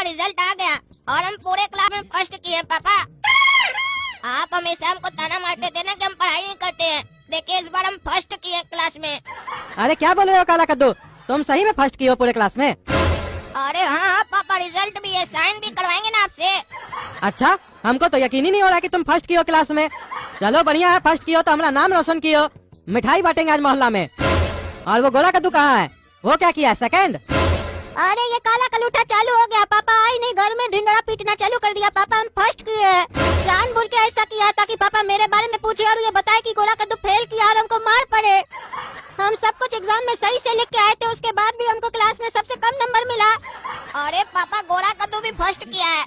Result आ गया और हम पूरे क्लास में फर्स्ट किए हैं पापा। आप हमेशा हमको ताना मारते थे ना कि हम पढ़ाई नहीं करते हैं, देखिए इस बार हम फर्स्ट किए हैं क्लास में। अरे क्या बोल रहे हो काला कद्दू, तुम सही में फर्स्ट किए हो पूरे क्लास में? अरे हाँ पापा, रिजल्ट भी है, साइन भी करवाएंगे ना आपसे। अच्छा, हमको तो यकीन ही नहीं हो रहा कि तुम फर्स्ट किए हो क्लास में। चलो बढ़िया है, फर्स्ट किए हो तो हमारा नाम रोशन किए हो। मिठाई बांटेंगे आज मोहल्ला में। और वो गोरा कद्दू कहाँ है, वो क्या किया सेकंड? अरे ये काला कलूठा चालू हो गया पापा, आई नहीं घर में ढिंडोरा पीटना चालू कर दिया। पापा हम फर्स्ट किए, जानबूझ के ऐसा किया ताकि पापा मेरे बारे में पूछे और ये बताए कि गोरा कद्दू फेल किया और हमको मार पड़े। हम सब कुछ एग्जाम में सही से लिख के आए थे, उसके बाद भी हमको क्लास में सबसे कम नंबर मिला। अरे पापा गोरा कद्दू भी फर्स्ट किया है।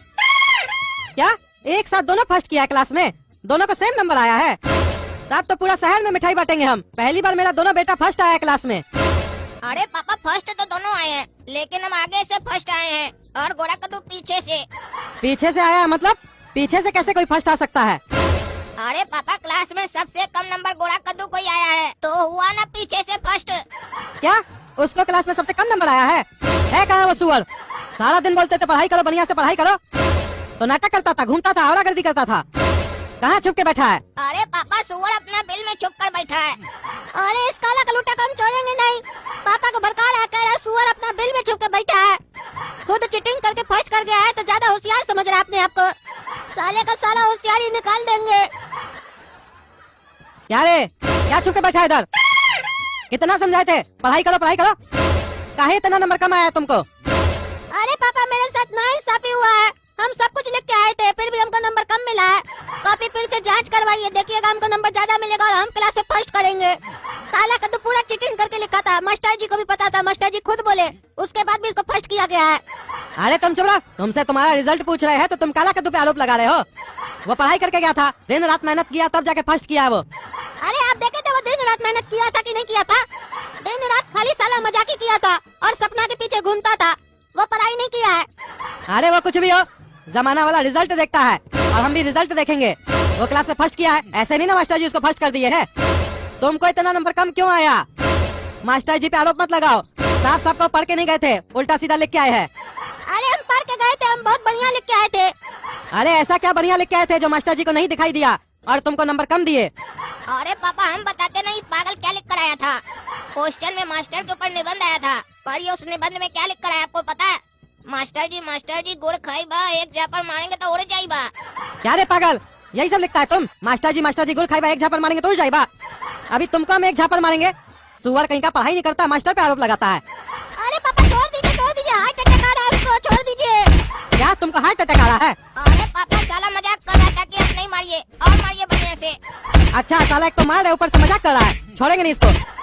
क्या एक साथ दोनों फर्स्ट किया है क्लास में? दोनों को सेम नंबर आया है? तब तो पूरा शहर में मिठाई बांटेंगे हम। पहली बार मेरा दोनों बेटा फर्स्ट आया है क्लास में। अरे पापा फर्स्ट तो दोनों आए हैं, लेकिन हम आगे से फर्स्ट आए हैं और गोरा कद्दू पीछे से। पीछे से आया मतलब? पीछे से कैसे कोई फर्स्ट आ सकता है? अरे पापा क्लास में सबसे कम नंबर गोरा कद्दू को ही आया है, तो हुआ ना पीछे से फर्स्ट। क्या उसको क्लास में सबसे कम नंबर आया है? कहाँ वो सुअर? सारा दिन बोलते थे पढ़ाई करो, बढ़िया से पढ़ाई करो, तो नाटक करता था, घूमता था, आवारागर्दी करता था। कहाँ छुप के बैठा है? अरे पापा सुअर अपना बिल में छुप कर बैठा है। अरे इस काला कलूटा को हम छोड़ेंगे नहीं। पापा को भड़का रहा, कह रहा सुअर अपना बिल में छुप के बैठा है। खुद चीटिंग करके फर्स्ट कर गया है तो ज्यादा होशियार समझ रहा है अपने आप को। साले का सारा होशियारी निकाल देंगे। क्या रे, क्या छुप के बैठा है इधर? कितना समझाए थे पढ़ाई करो पढ़ाई करो, काहे इतना नंबर कम आया तुमको? अरे पापा मेरे साथ नाइंसाफी हुआ है, हम सब कुछ लिख के आए थे फिर भी हमको नंबर कम मिला है। कॉपी फिर से जांच करवाइए, देखिएगा हमको नंबर ज्यादा मिलेगा और हम क्लास में फर्स्ट करेंगे। काला कद्दू पूरा चीटिंग करके लिखा था, मास्टर जी को भी पता था, मास्टर जी खुद बोले, उसके बाद भी इसको फर्स्ट किया गया है। अरे तुम चुप रहो, तुमसे तुम्हारा रिजल्ट पूछ रहे हैं तो तुम काला कद्दू पे आरोप लगा रहे हो। वो पढ़ाई करके गया था, दिन रात मेहनत किया तब जाके फर्स्ट किया है वो। अरे आप देखे थे वो दिन रात मेहनत किया था कि नहीं किया था? दिन रात खाली साला मजाक ही किया था और सपना के पीछे घूमता था, वो पढ़ाई नहीं किया है। अरे वो कुछ भी हो, जमाना वाला रिजल्ट देखता है और हम भी रिजल्ट देखेंगे। वो क्लास में फर्स्ट किया है, ऐसे नहीं ना मास्टर जी उसको फर्स्ट कर दिए है। तुमको इतना नंबर कम क्यों आया? मास्टर जी पे आरोप मत लगाओ, साफ साफ को पढ़ के नहीं गए थे, उल्टा सीधा लिख के आए हैं। अरे हम पढ़ के गए थे, हम बहुत बढ़िया लिख के आए थे। अरे ऐसा क्या बढ़िया लिख के आए थे जो मास्टर जी को नहीं दिखाई दिया और तुमको नंबर कम दिए? अरे पापा हम बताते नहीं, पागल क्या लिख कर आया था? क्वेश्चन में मास्टर के ऊपर निबंध आया था, पढ़िए उस निबंध में क्या लिख कर आया आपको पता है? मास्टर जी गुड़ खाइबा, एक झापड़ मारेंगे तो उड़ जाइबा। क्या रे पागल, यही सब लिखता है तुम? मास्टर जी गुड़ खाइबा, एक झापड़ मारेंगे तो उड़ जाइबा। अभी तुमको हम एक झापड़ मारेंगे। सुअर कहीं का पढ़ाई नहीं करता, मास्टर पे आरोप लगाता है। अरे पापा छोड़ दीजिए, हार्ट अटैक आ रहा है उसको, छोड़ दीजिए। क्या तुमको हार्ट अटैक आ रहा है? अरे पापा साला मजाक कर रहा था कि आप नहीं मारिए और मारिए बढ़िया से। अच्छा साला एक तो मार रहे ऊपर से मजाक कर रहा है, छोड़ेंगे नहीं इसको।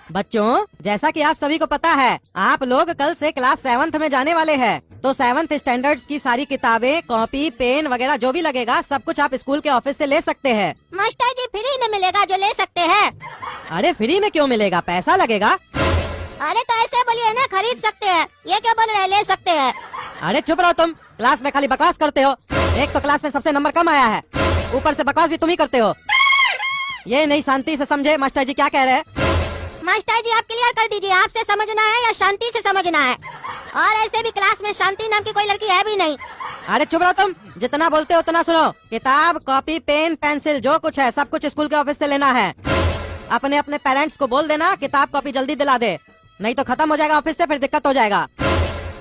बच्चों जैसा कि आप सभी को पता है, आप लोग कल से क्लास 7th में जाने वाले हैं, तो 7th स्टैंडर्ड्स की सारी किताबें, कॉपी, पेन वगैरह जो भी लगेगा सब कुछ आप स्कूल के ऑफिस से ले सकते हैं। मास्टर जी फ्री में मिलेगा जो ले सकते हैं? अरे फ्री में क्यों मिलेगा, पैसा लगेगा। अरे तो ऐसे बोलिए ना, खरीद सकते हैं, ये क्या बोल रहे हैं ले सकते हैं? अरे चुप रहो तुम, क्लास में खाली बकवास करते हो। एक तो क्लास में सबसे नंबर कम आया है, ऊपर से बकवास भी तुम ही करते हो। ये नहीं शांति से समझे मास्टर जी क्या कह रहे हैं। मास्टर जी आप क्लियर कर दीजिए, आपसे समझना है या शांति से समझना है? और ऐसे भी क्लास में शांति नाम की कोई लड़की है भी नहीं। अरे चुप रहो तुम, जितना बोलते हो उतना सुनो। किताब, कॉपी, पेन, पेंसिल जो कुछ है सब कुछ स्कूल के ऑफिस से लेना है। अपने अपने पेरेंट्स को बोल देना किताब कॉपी जल्दी दिला दे, नहीं तो खत्म हो जाएगा ऑफिस से, फिर दिक्कत हो जाएगा।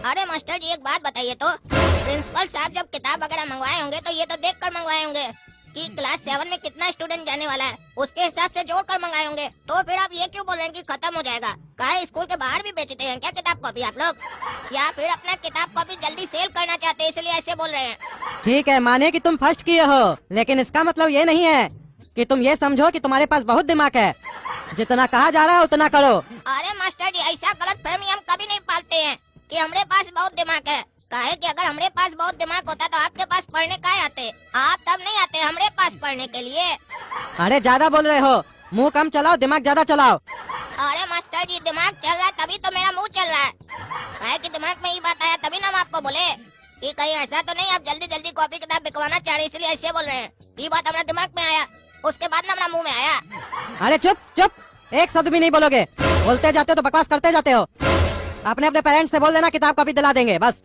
अरे मास्टर जी एक बात बताइए तो, प्रिंसिपल साहब जब किताब वगैरह मंगवाए होंगे तो ये तो देख कर मंगवाए होंगे कि क्लास 7 में कितना स्टूडेंट जाने वाला है, उसके हिसाब से जोड़ कर मंगाए होंगे। तो फिर आप ये क्यों बोल रहे हैं कि खत्म हो जाएगा? कहा स्कूल के बाहर भी बेचते हैं क्या किताब कॉपी आप लोग, या फिर अपना किताब कॉपी जल्दी सेल करना चाहते हैं इसलिए ऐसे बोल रहे हैं? ठीक है माने कि तुम फर्स्ट किए हो, लेकिन इसका मतलब ये नहीं है कि तुम ये समझो कि तुम्हारे पास बहुत दिमाग है। जितना कहा जा रहा है उतना करो। अरे मास्टर जी ऐसा गलत फहमी हम कभी नहीं पालते हैं कि हमरे पास बहुत दिमाग है। काहे कि अगर हमरे पास बहुत दिमाग होता तो आपके पास पढ़ने काहे आते? आप तब नहीं आते हमरे पास पढ़ने के लिए। अरे ज्यादा बोल रहे हो, मुंह कम चलाओ, दिमाग ज्यादा चलाओ। अरे मास्टर जी दिमाग चल रहा है तभी तो मेरा मुंह चल रहा है। काहे कि दिमाग में ये बात आया तभी ना हम आपको बोले कि कहीं ऐसा तो नहीं आप जल्दी जल्दी कॉपी किताब बिकवाना चाह रहे इसलिए ऐसे बोल रहे हैं। ये बात हमारा दिमाग में आया, उसके बाद ना हमारा मुंह में आया। अरे चुप चुप, एक शब्द भी नहीं बोलोगे, बोलते जाते हो तो बकवास करते जाते हो। अपने अपने पेरेंट्स से बोल देना किताब कॉपी दिला देंगे बस।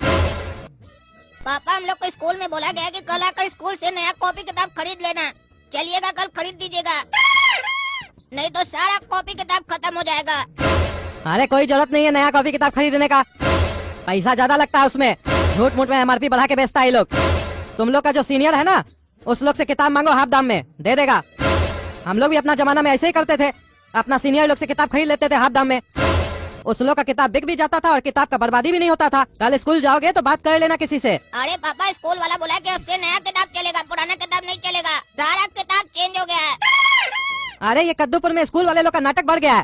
पापा हम लोग को स्कूल में बोला गया कि कल आकर स्कूल से नया कॉपी किताब खरीद लेना। चलिएगा कल खरीद दीजिएगा, नहीं तो सारा कॉपी किताब खत्म हो जाएगा। अरे कोई जरूरत नहीं है नया कॉपी किताब खरीदने का, पैसा ज्यादा लगता है उसमें, झूठ मूठ में MRP बढ़ा के बेचता है ये लोग। तुम लोग का जो सीनियर है ना उस लोग से किताब मांगो, हाफ दाम में दे देगा। हम लोग भी अपना जमाना में ऐसे ही करते थे, अपना सीनियर लोग से किताब खरीद लेते थे हाफ दाम में। उस लोग का किताब बिक भी जाता था और किताब का बर्बादी भी नहीं होता था। कल स्कूल जाओगे तो बात कर लेना किसी से। अरे पापा स्कूल वाला बोला कि अब से नया किताब चलेगा, पुराना किताब नहीं चलेगा, सारा किताब चेंज हो गया है। अरे ये कद्दूपुर में स्कूल वाले लोग का नाटक बढ़ गया है,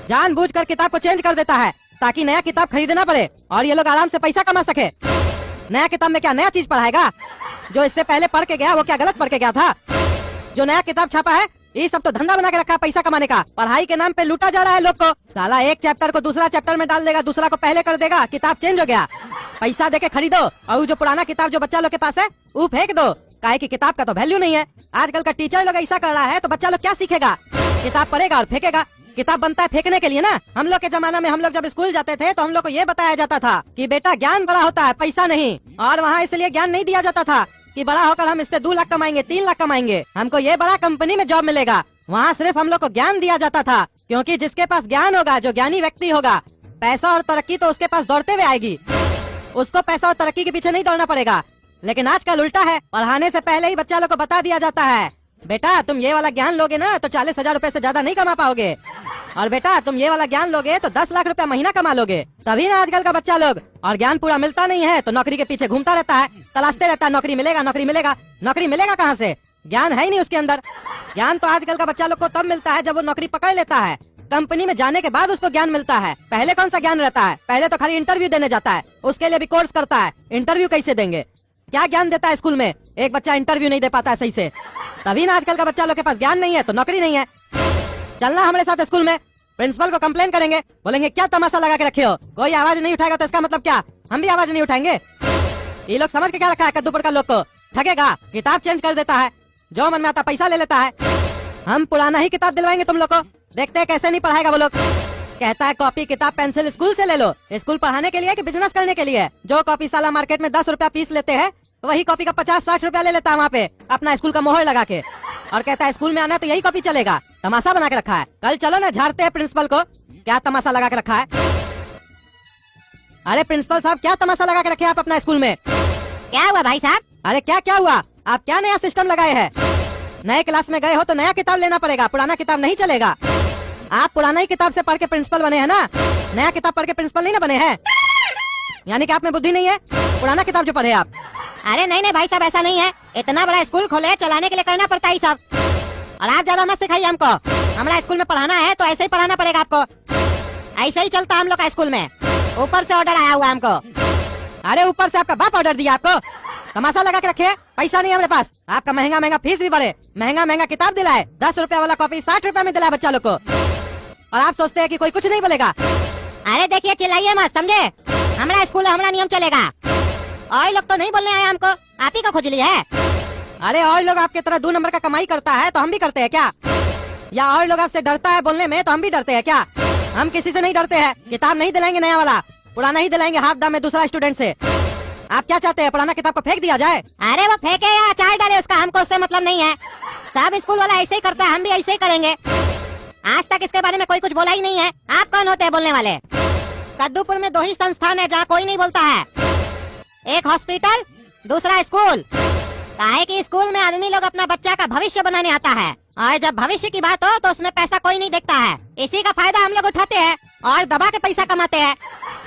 जानबूझकर किताब को चेंज कर देता है ताकि नया किताब खरीदना पड़े और ये लोग आराम से पैसा कमा सके। नया किताब में क्या नया चीज पढ़ाएगा? जो इससे पहले पढ़ के गया वो क्या गलत पढ़ के गया था? जो नया किताब छापा है ये सब तो धंधा बना के रखा है पैसा कमाने का। पढ़ाई के नाम पे लूटा जा रहा है लोग को। साला एक चैप्टर को दूसरा चैप्टर में डाल देगा, दूसरा को पहले कर देगा, किताब चेंज हो गया। पैसा देके खरीदो और जो पुराना किताब जो बच्चा लोग के पास है वो फेंक दो, काहे कि किताब का तो वैल्यू नहीं है। आजकल का टीचर लोग ऐसा कर रहा है तो बच्चा लोग क्या सीखेगा? किताब पढ़ेगा और फेंकेगा। किताब बनता है फेंकने के लिए ना। हम लोग के जमाना में हम लोग जब स्कूल जाते थे तो हम लोग को ये बताया जाता था कि बेटा ज्ञान बड़ा होता है, पैसा नहीं। और वहाँ इसलिए ज्ञान नहीं दिया जाता था कि बड़ा होकर हम इससे 2 लाख कमाएंगे, 3 लाख कमाएंगे, हमको ये बड़ा कंपनी में जॉब मिलेगा। वहाँ सिर्फ हम लोग को ज्ञान दिया जाता था, क्योंकि जिसके पास ज्ञान होगा, जो ज्ञानी व्यक्ति होगा, पैसा और तरक्की तो उसके पास दौड़ते हुए आएगी। उसको पैसा और तरक्की के पीछे नहीं दौड़ना पड़ेगा। लेकिन आजकल उल्टा है, पढ़ाने से पहले ही बच्चा लोग को बता दिया जाता है बेटा तुम ये वाला ज्ञान लोगे ना तो 40,000 रूपए से ज्यादा नहीं कमा पाओगे, और बेटा तुम ये वाला ज्ञान लोगे तो 10 लाख रुपया महीना कमा लोगे। तभी ना आजकल का बच्चा लोग, और ज्ञान पूरा मिलता नहीं है तो नौकरी के पीछे घूमता रहता है, तलाशते रहता है नौकरी मिलेगा नौकरी मिलेगा। नौकरी मिलेगा कहाँ से? ज्ञान है ही नहीं उसके अंदर। ज्ञान तो आजकल का बच्चा लोग को तब मिलता है जब वो नौकरी पकड़ लेता है। कंपनी में जाने के बाद उसको ज्ञान मिलता है। पहले कौन सा ज्ञान रहता है? पहले तो खाली इंटरव्यू देने जाता है, उसके लिए भी कोर्स करता है। इंटरव्यू कैसे देंगे? क्या ज्ञान देता है स्कूल में? एक बच्चा इंटरव्यू नहीं दे पाता है सही से। तभी ना आजकल का बच्चा लोग के पास ज्ञान नहीं है तो नौकरी नहीं है। चलना हमारे साथ स्कूल में, प्रिंसिपल को कंप्लेन करेंगे, बोलेंगे क्या तमाशा लगा के रखे हो, कोई आवाज नहीं उठाएगा तो इसका मतलब क्या? हम भी आवाज नहीं उठाएंगे। ये लोग समझ के क्या रखा है कद्दूपुर का लोग को? ठगेगा, किताब चेंज कर देता है, जो मन में आता पैसा ले लेता है। हम पुराना ही किताब दिलवाएंगे तुम लोग को, देखते हैं कैसे नहीं पढ़ाएगा वो लोग। कहता है कॉपी किताब पेंसिल स्कूल से ले लो। स्कूल पढ़ाने के लिए कि बिजनेस करने के लिए? जो कॉपी साला मार्केट में 10 रुपया पीस लेते हैं वही कॉपी का 50-60 रुपया ले लेता है वहाँ पे अपना स्कूल का मोहर लगा के, और कहता है स्कूल में आना तो यही कॉपी चलेगा। तमाशा बना के रखा है। कल चलो ना झाड़ते हैं प्रिंसिपल को, क्या तमाशा लगा के रखा है। अरे प्रिंसिपल साहब क्या तमाशा लगा के रखे आप अपना स्कूल में? क्या हुआ भाई साहब? अरे क्या हुआ? आप क्या नया सिस्टम लगाए हैं? नए क्लास में गए हो तो नया किताब लेना पड़ेगा, पुराना किताब नहीं चलेगा। आप पुराना ही किताब से पढ़ के प्रिंसिपल बने हैं ना, नया किताब पढ़ के प्रिंसिपल नहीं ना बने हैं। यानी कि आप में बुद्धि नहीं है, पुराना किताब जो पढ़े आप। अरे नहीं भाई साहब ऐसा नहीं है, इतना बड़ा स्कूल खोले चलाने के लिए करना पड़ता है सब। और आप ज्यादा मत सिखाइए हमको, हमारा स्कूल में पढ़ाना है तो ऐसे ही पढ़ाना पड़ेगा आपको। ऐसे ही चलता हम लोग का स्कूल में, ऊपर से ऑर्डर आया हुआ हमको। अरे ऊपर से आपका बाप ऑर्डर दिया आपको? तमाशा लगा के रखे, पैसा नहीं है हमारे पास। आपका महंगा फीस भी बढ़े, महंगा किताब दिलाए, 10 रुपया वाला कॉपी 60 रुपया में दिलाए बच्चा लोग को, और आप सोचते हैं कि कोई कुछ नहीं बोलेगा। अरे देखिए चिल्लाइए मत, समझे? हमारा स्कूल हमारा नियम चलेगा। और लोग तो नहीं बोलने आए हमको, आप ही का खुजली है। अरे और लोग आपके तरह 2 नंबर का कमाई करता है तो हम भी करते हैं क्या? या और लोग आपसे डरता है बोलने में तो हम भी डरते हैं क्या? हम किसी से नहीं डरते हैं। किताब नहीं दिलाएंगे नया वाला, पुराना ही दिलाएंगे हाथ दाम में दूसरा स्टूडेंट से। आप क्या चाहते हैं, पुराना किताब को फेंक दिया जाए? अरे वो फेंके या अचार डाले उसका हमको उससे मतलब नहीं है। सब स्कूल वाला ऐसे ही करता है, हम भी ऐसे ही करेंगे। आज तक इसके बारे में कोई कुछ बोला ही नहीं है। आप कौन होते हैं बोलने वाले? कद्दूपुर में 2 ही संस्थान है जहाँ कोई नहीं बोलता है, एक हॉस्पिटल, दूसरा स्कूल। काहे कि स्कूल में आदमी लोग अपना बच्चा का भविष्य बनाने आता है, और जब भविष्य की बात हो तो उसमें पैसा कोई नहीं देखता है। इसी का फायदा हम लोग उठाते हैं और दबा के पैसा कमाते हैं।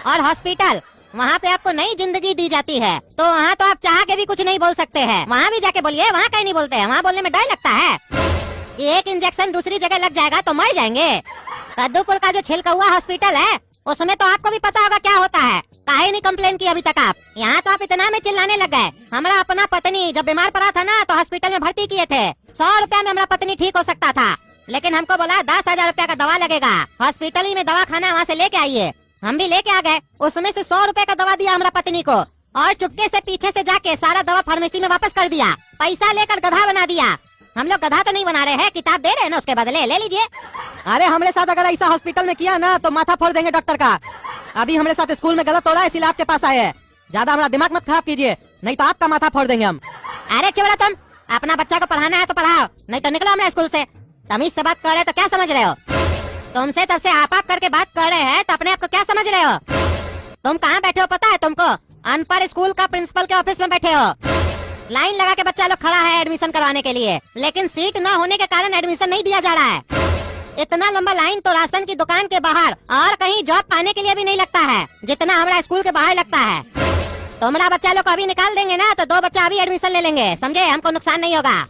और हॉस्पिटल, वहाँ पे आपको नई जिंदगी दी जाती है, तो वहाँ तो आप चाह के भी कुछ नहीं बोल सकते हैं। वहाँ भी जाके बोलिए, वहाँ कहीं नहीं बोलते हैं, वहाँ बोलने में डर लगता है। एक इंजेक्शन दूसरी जगह लग जाएगा तो मर जाएंगे। कद्दूपुर का जो छिलका हॉस्पिटल है उसमें तो आपको भी पता होगा क्या होता है। काहे नहीं कंप्लेन की अभी तक आप? यहाँ तो आप इतना में चिल्लाने लग गए। हमारा अपना पत्नी जब बीमार पड़ा था ना तो हॉस्पिटल में भर्ती किए थे। 100 रुपया में हमारा पत्नी ठीक हो सकता था, लेकिन हमको बोला 10,000 रुपया का दवा लगेगा, हॉस्पिटल ही में दवा खाना वहाँ से लेके आइए। हम भी लेके आ गए, उसमें से 100 रुपए का दवा दिया हमारा पत्नी को, और चुपके से पीछे से जाके सारा दवा फार्मेसी में वापस कर दिया। पैसा लेकर गधा बना दिया। हम लोग गधा तो नहीं बना रहे हैं, किताब दे रहे हैं ना, उसके बदले ले लीजिए। अरे हमारे साथ अगर ऐसा हॉस्पिटल में किया ना तो माथा फोड़ देंगे डॉक्टर का। अभी हमारे साथ स्कूल में गलत हो रहा है इसलिए आपके पास आए हैं। ज्यादा हमारा दिमाग मत खराब कीजिए, नहीं तो आपका माथा फोड़ देंगे हम। अरे चुप रहो तुम, अपना बच्चा को पढ़ाना है तो पढ़ाओ, नहीं तो निकलो हमारे स्कूल से। तमीज से बात कर रहे हो तो क्या समझ रहे हो? तुमसे तब से आप करके बात कर रहे हैं तो अपने आप को क्या समझ रहे हो? तुम कहाँ बैठे हो पता है तुमको? अनपढ़ स्कूल का प्रिंसिपल के ऑफिस में बैठे हो। लाइन लगा के बच्चा लोग खड़ा है एडमिशन करवाने के लिए, लेकिन सीट न होने के कारण एडमिशन नहीं दिया जा रहा है। इतना लंबा लाइन तो राशन की दुकान के बाहर और कहीं जॉब पाने के लिए भी नहीं लगता है जितना हमारा स्कूल के बाहर लगता है। तुम्हारा बच्चा लोग को अभी निकाल देंगे ना तो 2 बच्चा अभी एडमिशन ले लेंगे, समझे? हमको नुकसान नहीं होगा,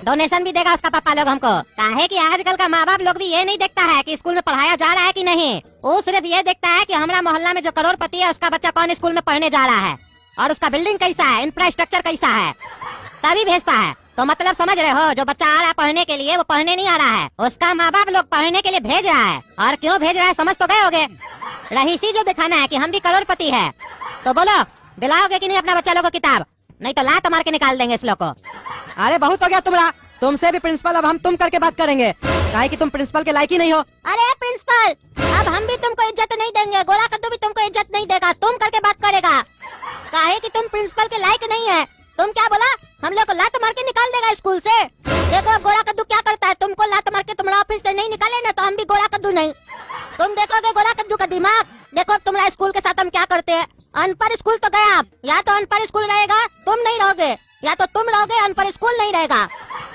डोनेशन भी देगा उसका पापा लोग हमको। काहे कि आजकल का माँ बाप लोग भी ये नहीं देखता है कि स्कूल में पढ़ाया जा रहा है कि नहीं, वो सिर्फ ये देखता है कि हमारा मोहल्ला में जो करोड़पति है उसका बच्चा कौन स्कूल में पढ़ने जा रहा है और उसका बिल्डिंग कैसा है, इंफ्रास्ट्रक्चर कैसा है, तभी भेजता है। तो मतलब समझ रहे हो, जो बच्चा आ रहा है पढ़ने के लिए वो पढ़ने नहीं आ रहा है, उसका माँ बाप लोग पढ़ने के लिए भेज रहा है। और क्यों भेज रहा है समझ तो गए होगे? रहीसी जो दिखाना है कि हम भी करोड़पति है। तो बोलो दिलाओगे कि नहीं अपना बच्चा लोग को किताब, नहीं तो लात मार के निकाल देंगे इस लोग को। अरे बहुत हो गया तुम्हारा, तुमसे भी प्रिंसिपल अब हम तुम करके बात करेंगे, काहे कि तुम प्रिंसिपल के लायक ही नहीं हो। अरे प्रिंसिपल, अब हम भी तुमको इज्जत नहीं देंगे, गोला कद्दू भी तुमको इज्जत नहीं देगा, तुम करके बात करेगा। काहे कि तुम प्रिंसिपल के लायक नहीं है। तुम क्या बोला? हम लोग को लात मार के निकाल देगा स्कूल से। देखो अब गोला कद्दू क्या करता है, तुमको लात मार के तुम्हारा ऑफिस से नहीं निकाले ना तो हम भी गोला कद्दू नहीं। तुम देखोगे गोला कद्दू का दिमाग। देखो अब तुम्हारा स्कूल के साथ हम क्या करते हैं। अनपढ़ स्कूल तो गया, आप या तो अनपढ़ स्कूल रहेगा, तुम नहीं रहोगे, या तो तुम रहोगे, अनपढ़ स्कूल नहीं रहेगा।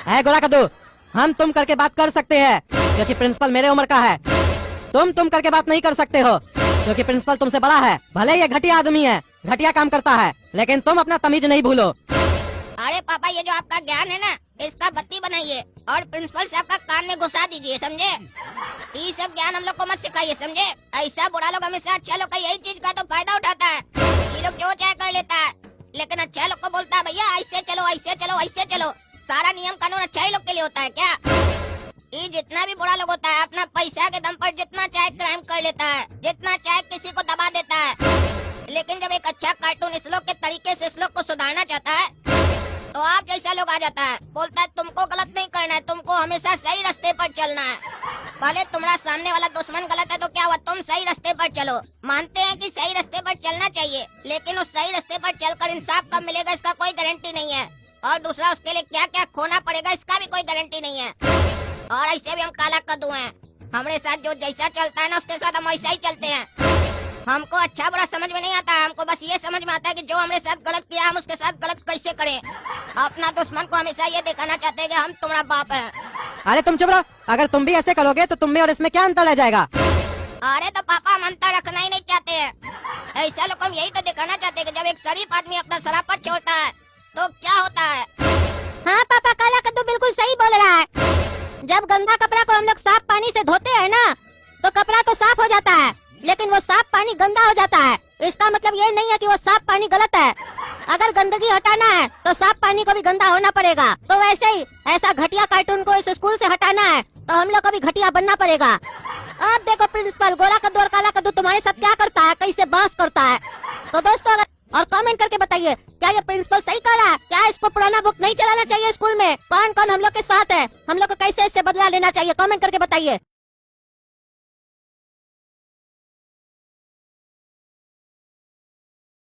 है गोला कद्दू, हम तुम करके बात कर सकते हैं क्योंकि प्रिंसिपल मेरे उम्र का है। तुम करके बात नहीं कर सकते हो क्योंकि प्रिंसिपल तुमसे बड़ा है। भले ये घटिया आदमी है, घटिया काम करता है, लेकिन तुम अपना तमीज नहीं भूलो। अरे पापा, ये जो आपका ज्ञान है ना, इसका बत्ती बनाइए और प्रिंसिपल साहब का कान में घुसा दीजिए, समझे? ये सब ज्ञान हम लोग को मत सिखाइए, समझे? ऐसा बुरा लोग हमेशा अच्छा लोग का यही चीज का तो फायदा उठाता है। ये लोग जो चाहे कर लेता है, लेकिन अच्छा लोग को बोलता है भैया ऐसे चलो ऐसे चलो ऐसे चलो। सारा नियम कानून अच्छा ही लोग के लिए होता है क्या? ये जितना भी बुरा लोग होता है अपना पैसा के दम पर जितना चाहे क्राइम कर लेता है, जितना चाहे किसी को दबा देता है। लेकिन जब एक अच्छा कार्टून इस लोग के तरीके से इस लोग को सुधारना चाहता है तो आप जैसा लोग आ जाता है, बोलता है तुमको गलत नहीं करना है, तुमको हमेशा सही रास्ते पर चलना है। भले तुम्हारा सामने वाला दुश्मन गलत है तो क्या हुआ, तुम सही रास्ते पर चलो। मानते हैं कि सही रास्ते पर चलना चाहिए, लेकिन उस सही रास्ते पर चलकर इंसाफ कब मिलेगा इसका कोई गारंटी नहीं है, और दूसरा उसके लिए क्या क्या खोना पड़ेगा इसका भी कोई गारंटी नहीं है। और ऐसे भी हम काला कद्दू हैं, हमारे साथ जो जैसा चलता है ना उसके साथ हम वैसा ही चलते हैं। हमको अच्छा बुरा समझ में नहीं आता, हमको बस ये समझ में आता है कि जो हमारे साथ गलत किया हम उसके साथ गलत कैसे करें। अपना दुश्मन को हमेशा ये दिखाना चाहते हैं कि हम तुम्हारा बाप है। अरे तुम चुप रहो, अगर तुम भी ऐसे करोगे तो तुम में और इसमें क्या अंतर रह जाएगा? अरे तो पापा हम अंतर रखना ही नहीं चाहते हैं। ऐसा लोग हम यही तो दिखाना चाहते हैं कि जब एक शरीफ आदमी अपना शराफत छोड़ता है तो क्या होता है। हाँ पापा, काला कद्दू बिल्कुल सही बोल रहा है। जब गंदा कपड़ा को हम लोग साफ पानी से धोते हैं ना तो कपड़ा तो साफ हो जाता है, लेकिन वो साफ पानी गंदा हो जाता है। इसका मतलब ये नहीं है कि वो साफ पानी गलत है। अगर गंदगी हटाना है तो साफ पानी को भी गंदा होना पड़ेगा। तो वैसे ही ऐसा घटिया कार्टून को इस स्कूल से हटाना है तो हम लोग को भी घटिया बनना पड़ेगा। अब देखो प्रिंसिपल गोला कद्दू और काला कद्दू तुम्हारे साथ क्या करता है, कैसे बांस करता है। तो दोस्तों अगर और कमेंट करके बताइए क्या ये प्रिंसिपल सही कर रहा है, क्या इसको पुराना बुक नहीं चलाना चाहिए स्कूल में, कौन कौन हम लोग के साथ है, हम लोग को कैसे इससे बदला लेना चाहिए, कमेंट करके बताइए।